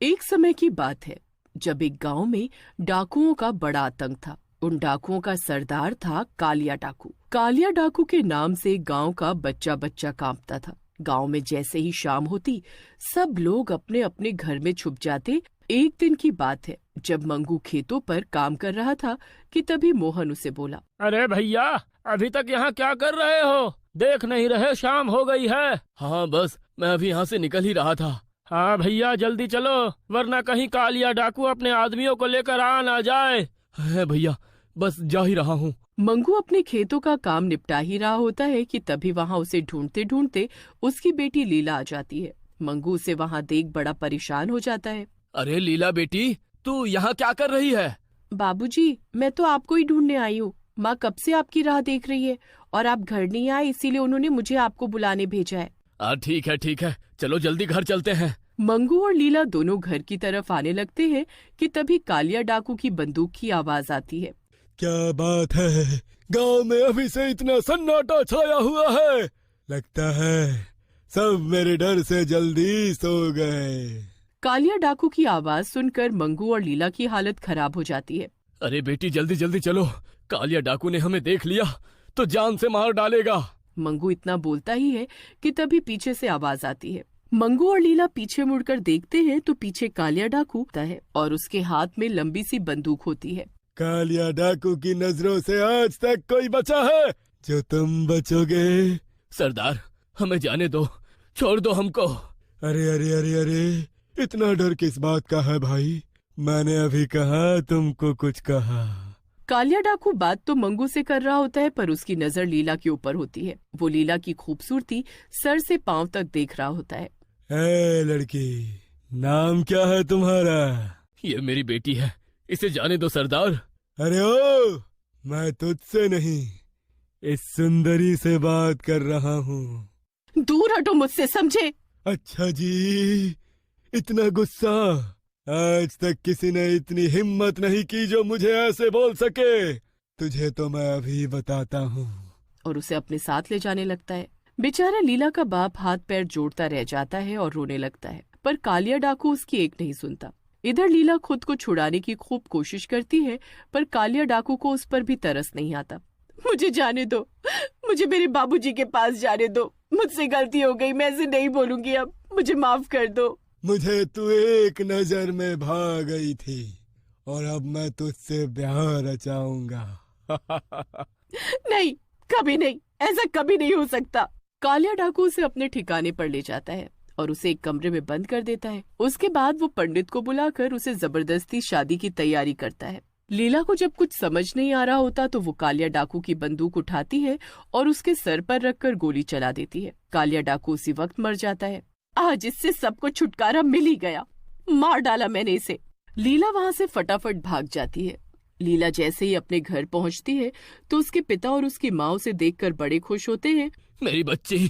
एक समय की बात है जब एक गांव में डाकुओं का बड़ा आतंक था। उन डाकुओं का सरदार था कालिया डाकू। कालिया डाकू के नाम से गांव का बच्चा बच्चा कांपता था। गांव में जैसे ही शाम होती सब लोग अपने अपने घर में छुप जाते। एक दिन की बात है जब मंगू खेतों पर काम कर रहा था कि तभी मोहन उसे बोला। अरे भैया, अभी तक यहाँ क्या कर रहे हो? देख नहीं रहे शाम हो गई है। हाँ बस मैं अभी यहाँ से निकल ही रहा था। हाँ भैया, जल्दी चलो वरना कहीं कालिया डाकू अपने आदमियों को लेकर आ ना जाए। है भैया, बस जा ही रहा हूँ। मंगू अपने खेतों का काम निपटा ही रहा होता है कि तभी वहाँ उसे ढूंढते ढूंढते उसकी बेटी लीला आ जाती है। मंगू उसे वहाँ देख बड़ा परेशान हो जाता है। अरे लीला बेटी, तू यहाँ क्या कर रही है? बाबूजी, मैं तो आपको ही ढूंढने आई हूँ। माँ कब से आपकी राह देख रही है और आप घर नहीं आए, इसीलिए उन्होंने मुझे आपको बुलाने भेजा है। ठीक है, चलो जल्दी घर चलते हैं। मंगू और लीला दोनों घर की तरफ आने लगते हैं कि तभी कालिया डाकू की बंदूक की आवाज आती है। क्या बात है, गांव में अभी से इतना सन्नाटा छाया हुआ है। लगता है सब मेरे डर से जल्दी सो गए। कालिया डाकू की आवाज सुनकर मंगू और लीला की हालत खराब हो जाती है। अरे बेटी, जल्दी जल्दी चलो, कालिया डाकू ने हमें देख लिया तो जान से मार डालेगा। मंगू इतना बोलता ही है कि तभी पीछे से आवाज आती है। मंगू और लीला पीछे मुड़कर देखते हैं तो पीछे कालिया डाकू होता है और उसके हाथ में लंबी सी बंदूक होती है। कालिया डाकू की नजरों से आज तक कोई बचा है जो तुम बचोगे? सरदार, हमें जाने दो, छोड़ दो हमको। अरे अरे अरे अरे, इतना डर किस बात का है भाई? मैंने अभी कहा तुमको कुछ कहा। कालिया डाकू बात तो मंगू से कर रहा होता है पर उसकी नजर लीला के ऊपर होती है। वो लीला की खूबसूरती सर से पांव तक देख रहा होता है। ए लड़की, नाम क्या है तुम्हारा? ये मेरी बेटी है, इसे जाने दो सरदार। अरे ओ, मैं तुझसे नहीं, इस सुंदरी से बात कर रहा हूँ। दूर हटो मुझसे, समझे? अच्छा जी, इतना गुस्सा? आज तक किसी ने इतनी हिम्मत नहीं की जो मुझे ऐसे बोल सके। तुझे तो मैं अभी बताता हूँ। और उसे अपने साथ ले जाने लगता है। बेचारा लीला का बाप हाथ पैर जोड़ता रह जाता है और रोने लगता है, पर कालिया डाकू उसकी एक नहीं सुनता। इधर लीला खुद को छुड़ाने की खूब कोशिश करती है पर कालिया डाकू को उस पर भी तरस नहीं आता। मुझे जाने दो, मुझे मेरे बाबूजी के पास जाने दो। मुझसे गलती हो गई, मैं ऐसे नहीं बोलूंगी अब, मुझे माफ कर दो। मुझे तू एक नजर में भाग गई थी और अब मैं तुझसे ब्याह रचाऊंगा। नहीं, कभी नहीं, ऐसा कभी नहीं हो सकता। कालिया डाकू उसे अपने ठिकाने पर ले जाता है और उसे एक कमरे में बंद कर देता है। उसके बाद वो पंडित को बुलाकर उसे जबरदस्ती शादी की तैयारी करता है। लीला को जब कुछ समझ नहीं आ रहा होता तो वो कालिया डाकू की बंदूक उठाती है और उसके सर पर रखकर गोली चला देती है। कालिया डाकू उसी वक्त मर जाता है। आज इससे सबको छुटकारा मिल ही गया, मार डाला मैंने इसे। लीला वहाँ से फटाफट भाग जाती है। लीला जैसे ही अपने घर पहुँचती है तो उसके पिता और उसकी माँ उसे देखकर बड़े खुश होते हैं। मेरी बच्ची,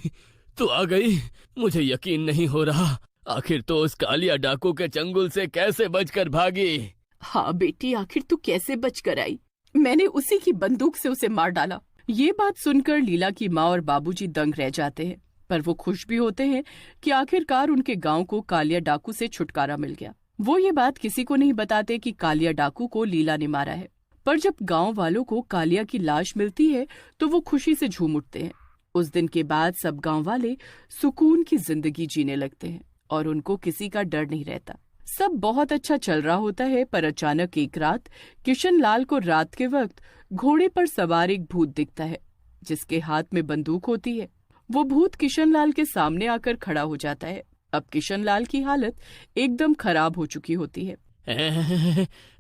तू आ गई। मुझे यकीन नहीं हो रहा, आखिर तो उस कालिया डाकू के चंगुल से कैसे बचकर भागी? हाँ बेटी, आखिर तू कैसे बचकर आई? मैंने उसी की बंदूक से उसे मार डाला। ये बात सुनकर लीला की माँ और बाबूजी दंग रह जाते हैं, पर वो खुश भी होते हैं कि आखिरकार उनके गांव को कालिया डाकू से छुटकारा मिल गया। वो ये बात किसी को नहीं बताते कि कालिया डाकू को लीला ने मारा है। पर जब गांव वालों को कालिया की लाश मिलती है तो वो खुशी से झूम उठते हैं। उस दिन के बाद सब गांव वाले सुकून की जिंदगी जीने लगते हैं और उनको किसी का डर नहीं रहता। सब बहुत अच्छा चल रहा होता है, पर अचानक एक रात किशन लाल को रात के वक्त घोड़े पर सवार एक भूत दिखता है जिसके हाथ में बंदूक होती है। वो भूत किशन लाल के सामने आकर खड़ा हो जाता है। अब किशन लाल की हालत एकदम खराब हो चुकी होती है।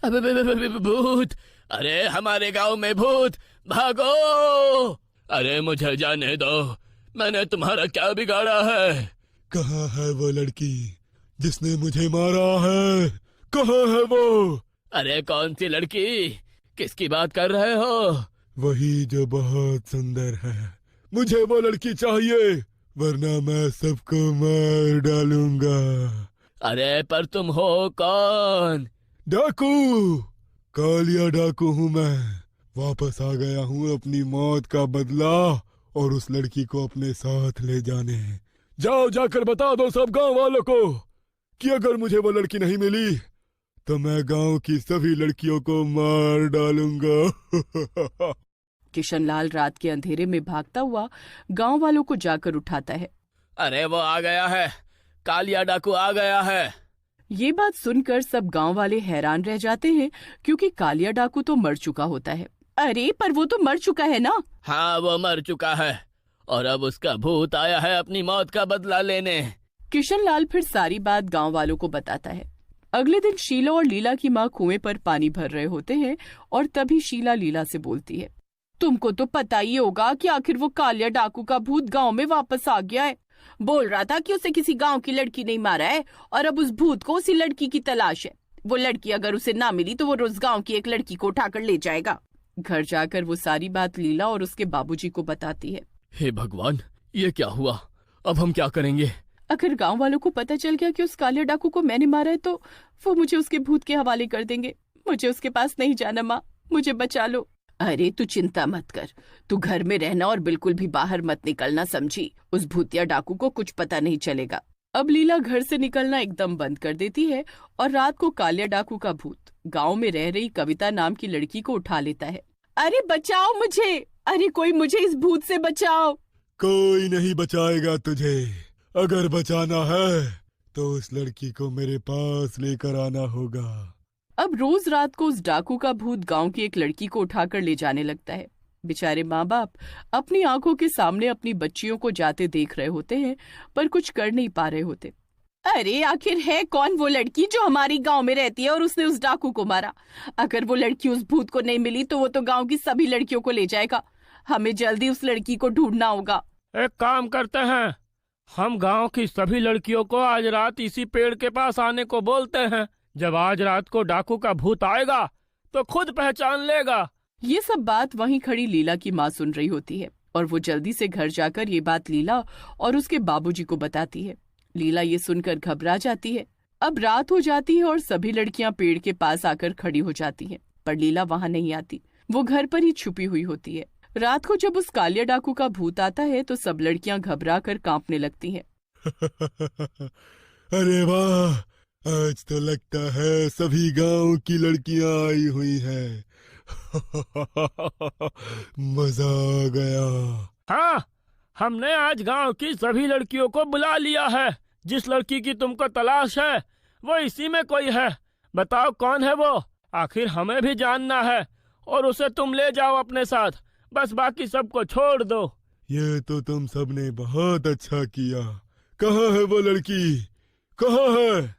अबे भूत! अरे हमारे गांव में भूत! भागो! अरे मुझे जाने दो, मैंने तुम्हारा क्या बिगाड़ा है? कहाँ है वो लड़की जिसने मुझे मारा है? कहाँ है वो? अरे कौन सी लड़की? किसकी बात कर रहे हो? वही जो बहुत सुंदर है। मुझे वो लड़की चाहिए, वरना मैं सबको मार डालूंगा। अरे पर तुम हो कौन? डाकू, कालिया डाकू हूँ मैं। वापस आ गया हूँ अपनी मौत का बदला और उस लड़की को अपने साथ ले जाने। जाओ, जाकर बता दो सब गांव वालों को कि अगर मुझे वो लड़की नहीं मिली तो मैं गांव की सभी लड़कियों को मार डालूंगा। किशनलाल रात के अंधेरे में भागता हुआ गांव वालों को जाकर उठाता है। अरे वो आ गया है, कालिया डाकू आ गया है। ये बात सुनकर सब गांव वाले हैरान रह जाते हैं क्योंकि कालिया डाकू तो मर चुका होता है। अरे पर वो तो मर चुका है ना। हाँ वो मर चुका है और अब उसका भूत आया है अपनी मौत का बदला लेने। किशनलाल फिर सारी बात गांव वालों को बताता है। अगले दिन शीला और लीला की माँ कुएं पर पानी भर रहे होते हैं और तभी शीला लीला से बोलती है, तुमको तो पता ही होगा कि आखिर वो कालिया डाकू का भूत गांव में वापस आ गया है। बोल रहा था कि उसे किसी गांव की लड़की ने मारा है और अब उस भूत को उसी लड़की की तलाश है। वो लड़की अगर उसे ना मिली तो वो रोज गांव की एक लड़की को उठाकर ले जाएगा। घर जाकर वो सारी बात लीला और उसके बाबूजी को बताती है। हे भगवान, ये क्या हुआ? अब हम क्या करेंगे? अगर गांव वालों को पता चल गया कि उस कालिया डाकू को मैंने मारा है तो वो मुझे उसके भूत के हवाले कर देंगे। मुझे उसके पास नहीं जाना माँ, मुझे बचा लो। अरे तू चिंता मत कर, तू घर में रहना और बिल्कुल भी बाहर मत निकलना, समझी? उस भूतिया डाकू को कुछ पता नहीं चलेगा। अब लीला घर से निकलना एकदम बंद कर देती है और रात को कालिया डाकू का भूत गांव में रह रही कविता नाम की लड़की को उठा लेता है। अरे बचाओ मुझे, अरे कोई मुझे इस भूत से बचाओ। कोई नहीं बचाएगा तुझे। अगर बचाना है तो उस लड़की को मेरे पास लेकर आना होगा। अब रोज रात को उस डाकू का भूत गांव की एक लड़की को उठाकर ले जाने लगता है। बेचारे माँ बाप अपनी आंखों के सामने अपनी बच्चियों को जाते देख रहे होते हैं पर कुछ कर नहीं पा रहे होते। अरे आखिर है कौन वो लड़की जो हमारी गांव में रहती है और उसने उस डाकू को मारा? अगर वो लड़की उस भूत को नहीं मिली तो वो तो गांव की सभी लड़कियों को ले जाएगा। हमें जल्दी उस लड़की को ढूंढना होगा। एक काम करते हैं, हम गांव की सभी लड़कियों को आज रात इसी पेड़ के पास आने को बोलते हैं। जब आज रात को डाकू का भूत आएगा तो खुद पहचान लेगा। ये सब बात वहीं खड़ी लीला की माँ सुन रही होती है और वो जल्दी से घर जाकर ये बात लीला और उसके बाबूजी को बताती है। लीला ये सुनकर घबरा जाती है। अब रात हो जाती है और सभी लड़कियां पेड़ के पास आकर खड़ी हो जाती हैं, पर लीला वहां नहीं आती। वो घर पर ही छुपी हुई होती है। रात को जब उस कालिया डाकू का भूत आता है तो सब लड़कियां घबरा कर कांपने लगती हैं। अरे वाह, आज तो लगता है सभी गांव की लड़कियां आई हुई हैं। मजा आ गया। हाँ, हमने आज गांव की सभी लड़कियों को बुला लिया है। जिस लड़की की तुमको तलाश है वो इसी में कोई है। बताओ कौन है वो? आखिर हमें भी जानना है और उसे तुम ले जाओ अपने साथ। बस बाकी सबको छोड़ दो। ये तो तुम सबने बहुत अच्छा किया। कहाँ है वो लड़की? कहाँ है?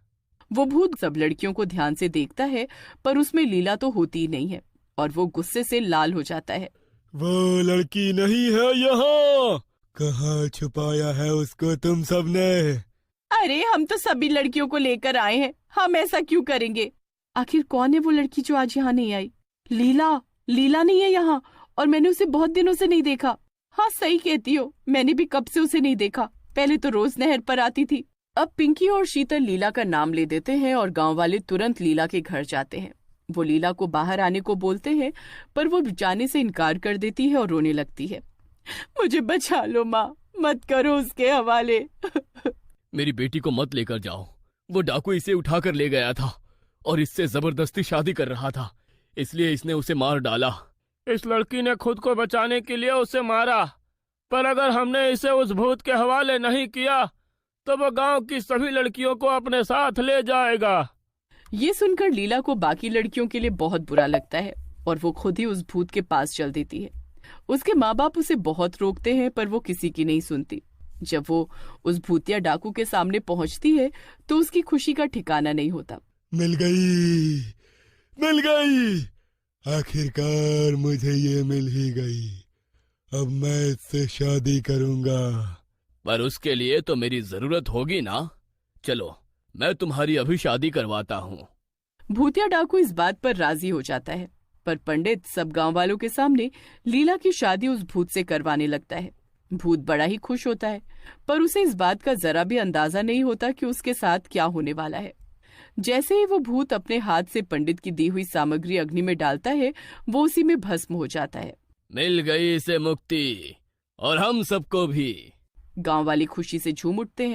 वो भूत सब लड़कियों को ध्यान से देखता है पर उसमें लीला तो होती ही नहीं है और वो गुस्से से लाल हो जाता है। वो लड़की नहीं है यहाँ। कहाँ छुपाया है उसको तुम सबने? अरे हम तो सभी लड़कियों को लेकर आए हैं, हम ऐसा क्यों करेंगे? आखिर कौन है वो लड़की जो आज यहाँ नहीं आई? लीला नहीं है यहाँ और मैंने उसे बहुत दिनों से नहीं देखा। हाँ सही कहती हो, मैंने भी कब से उसे नहीं देखा। पहले तो रोज नहर पर आती थी। अब पिंकी और शीतल लीला का नाम ले देते हैं और गांव वाले तुरंत लीला के घर जाते हैं। वो लीला को बाहर आने को बोलते हैं पर वो जाने से इनकार कर देती है और रोने लगती है। मुझे बचा लो माँ, मत करो उसके हवाले। मेरी बेटी को मत लेकर जाओ। वो डाकू इसे उठाकर ले गया था और इससे जबरदस्ती शादी कर रहा था, इसलिए इसने उसे मार डाला। इस लड़की ने खुद को बचाने के लिए उसे मारा, पर अगर हमने इसे उस भूत के हवाले नहीं किया तो वो गांव की सभी लड़कियों को अपने साथ ले जाएगा। ये सुनकर लीला को बाकी लड़कियों के लिए बहुत बुरा लगता है और वो खुद ही उस भूत के पास चल देती है। उसके माँ बाप उसे बहुत रोकते हैं पर वो किसी की नहीं सुनती। जब वो उस भूतिया डाकू के सामने पहुंचती है तो उसकी खुशी का ठिकाना नहीं होता। मिल गई। आखिरकार मुझे ये मिल ही गई। अब मैं इससे शादी करूंगा। पर उसके लिए तो मेरी जरूरत होगी ना। चलो मैं तुम्हारी अभी शादी करवाता हूँ। भूतिया डाकू इस बात पर राजी हो जाता है पर पंडित सब गांव वालों के सामने लीला की शादी उस भूत से करवाने लगता है। भूत बड़ा ही खुश होता है पर उसे इस बात का जरा भी अंदाजा नहीं होता कि उसके साथ क्या होने वाला है। जैसे ही वो भूत अपने हाथ से पंडित की दी हुई सामग्री अग्नि में डालता है वो उसी में भस्म हो जाता है। मिल गई इसे मुक्ति और हम सबको भी। गांव वाले खुशी से झूम उठते हैं।